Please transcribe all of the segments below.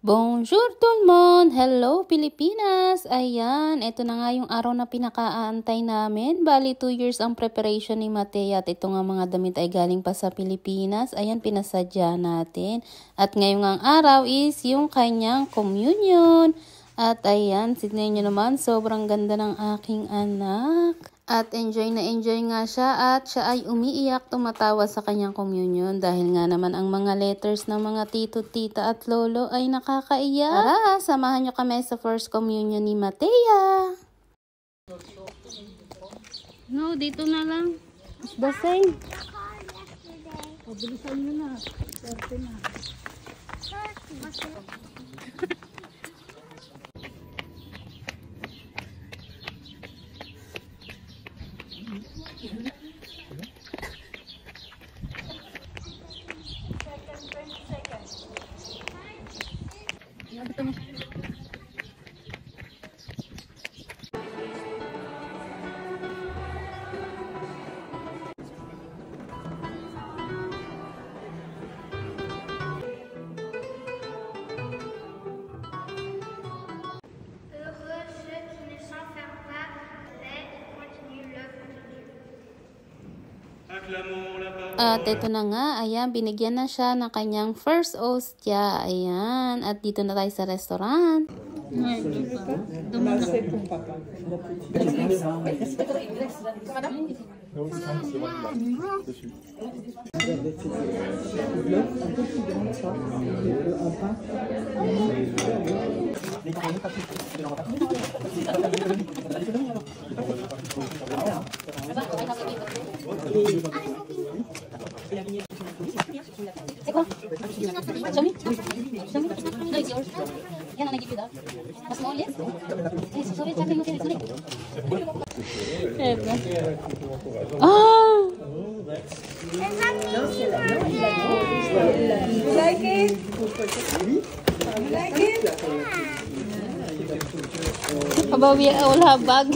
Bonjour tout le monde! Hello Pilipinas! Ayan, ito na nga yung araw na pinakaantay namin. Bali 2 years ang preparation ni Matea at ito nga mga damit ay galing pa sa Pilipinas. Ayan, pinasadya natin. At ngayong ang araw is yung kanyang communion. At ayan, tignan nyo naman, sobrang ganda ng aking anak. At enjoy na enjoy nga siya at siya ay umiiyak, tumatawa sa kanyang communion dahil nga naman ang mga letters ng mga tito, tita at lolo ay nakakaiyak. Tara, samahan nyo kami sa first communion ni Matea. No, dito na lang. It's the same. Pabilisan nyo na. Swerte na. At ito na nga, ayan, binigyan na siya ng kanyang first hostia. Ayan, at dito na tayo sa restaurant. Like it? Like it? About we all have bag.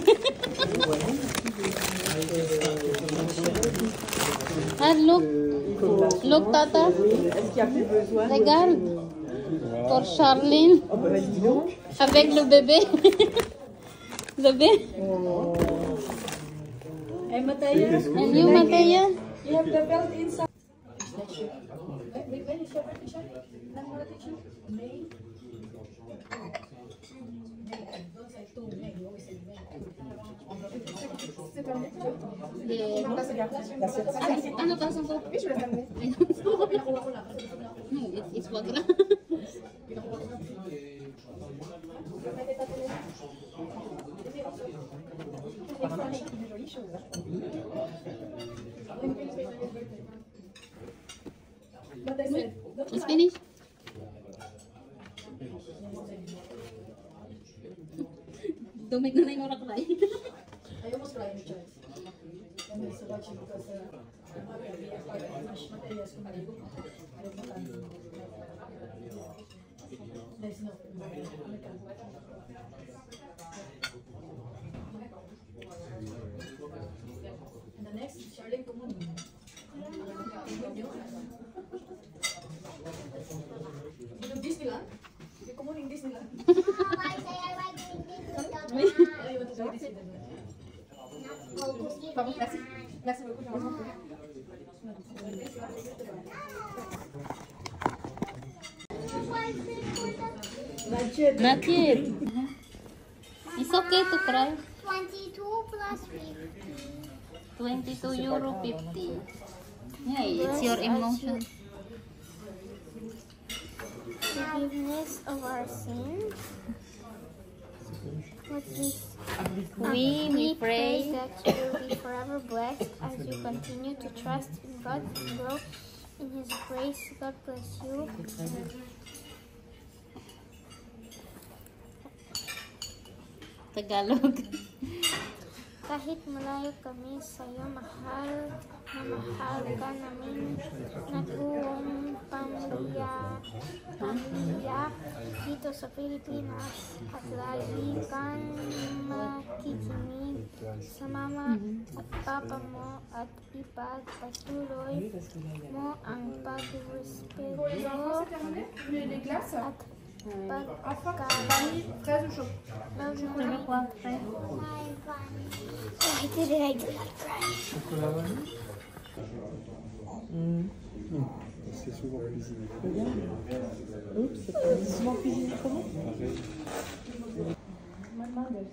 And look, Tata. Regarde. Pour Charline. Avec le bébé. Bébé. Hey, Matea. And you, Matea? You have the belt inside. Ano pasang ko? It's wag lang. It's finished. Don't make nanay mo cry. I almost cried in the church. I was watching because Matea's kumaligo. There's no. And the next, Charlene Kumunin. Disneyland? You're Kumunin Disneyland? Not yet. It's okay to cry. 22 plus 50. 22 euro 50. Yeah, it's your emotion. Forgiveness of our sins. What's this? We pray. That you will be forever blessed as you continue to trust in God and grow in His grace. God bless you. Tagalog. Kahit malayo kami sa iyo, mahal na mahal ka namin. Nag-uong pamilya dito sa Pilipinas at lagi kang makikinig sa mama at papa mo at ipagpatuloy mo ang pagrespeto at But Vanille, fraise ou chocolat? no, Tu veux no, quoi, frère? I did it. I did not try. Chocolat vanille. C'est souvent cuisiné. C'est souvent cuisiné comment? Pareil.